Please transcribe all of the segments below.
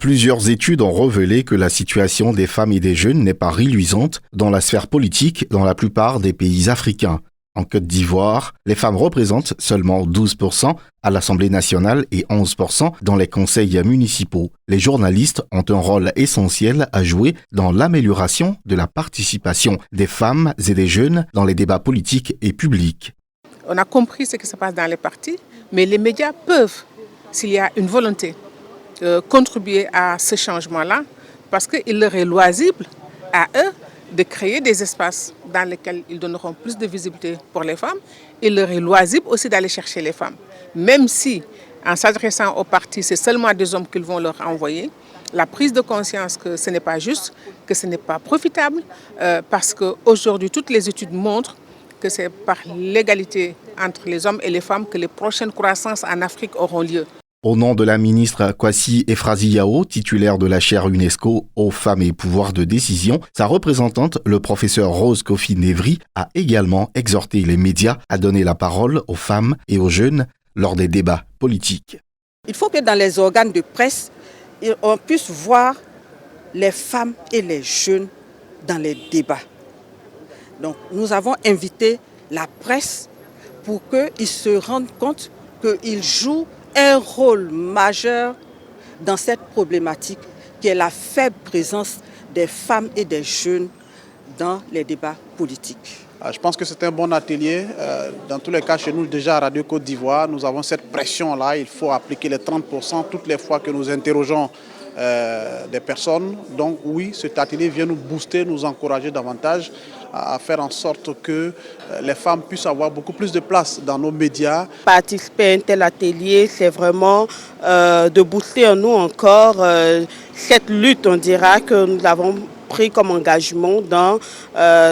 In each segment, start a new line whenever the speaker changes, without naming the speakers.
Plusieurs études ont révélé que la situation des femmes et des jeunes n'est pas reluisante dans la sphère politique dans la plupart des pays africains. En Côte d'Ivoire, les femmes représentent seulement 12% à l'Assemblée nationale et 11% dans les conseils municipaux. Les journalistes ont un rôle essentiel à jouer dans l'amélioration de la participation des femmes et des jeunes dans les débats politiques et publics.
On a compris ce qui se passe dans les partis, mais les médias peuvent, s'il y a une volonté, contribuer à ce changement-là, parce qu'il leur est loisible à eux de créer des espaces dans lesquels ils donneront plus de visibilité pour les femmes. Il leur est loisible aussi d'aller chercher les femmes. Même si, en s'adressant aux partis, c'est seulement des hommes qu'ils vont leur envoyer, la prise de conscience que ce n'est pas juste, que ce n'est pas profitable, parce qu'aujourd'hui, toutes les études montrent que c'est par l'égalité entre les hommes et les femmes que les prochaines croissances en Afrique auront lieu.
Au nom de la ministre Kwasi Efrazi-Yao, titulaire de la chaire UNESCO aux femmes et pouvoir de décision, sa représentante, le professeur Rose Kofi Nevri, a également exhorté les médias à donner la parole aux femmes et aux jeunes lors des débats politiques.
Il faut que dans les organes de presse, on puisse voir les femmes et les jeunes dans les débats. Donc nous avons invité la presse pour qu'ils se rendent compte qu'ils jouent un rôle majeur dans cette problématique qui est la faible présence des femmes et des jeunes dans les débats politiques.
Je pense que c'est un bon atelier. Dans tous les cas, chez nous, déjà à Radio Côte d'Ivoire, nous avons cette pression-là. Il faut appliquer les 30% toutes les fois que nous interrogeons des personnes. Donc oui, cet atelier vient nous booster, nous encourager davantage à faire en sorte que les femmes puissent avoir beaucoup plus de place dans nos médias.
Participer à un tel atelier, c'est vraiment de booster en nous encore cette lutte, on dira, que nous avons pris comme engagement dans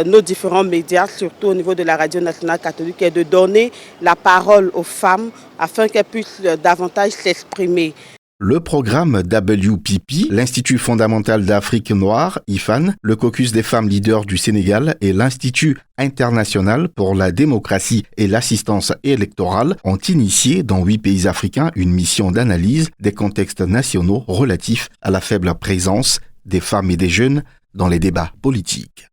nos différents médias, surtout au niveau de la Radio nationale catholique, et de donner la parole aux femmes afin qu'elles puissent davantage s'exprimer.
Le programme WPP, l'Institut fondamental d'Afrique noire, IFAN, le caucus des femmes leaders du Sénégal et l'Institut international pour la démocratie et l'assistance électorale ont initié dans 8 pays africains une mission d'analyse des contextes nationaux relatifs à la faible présence des femmes et des jeunes dans les débats politiques.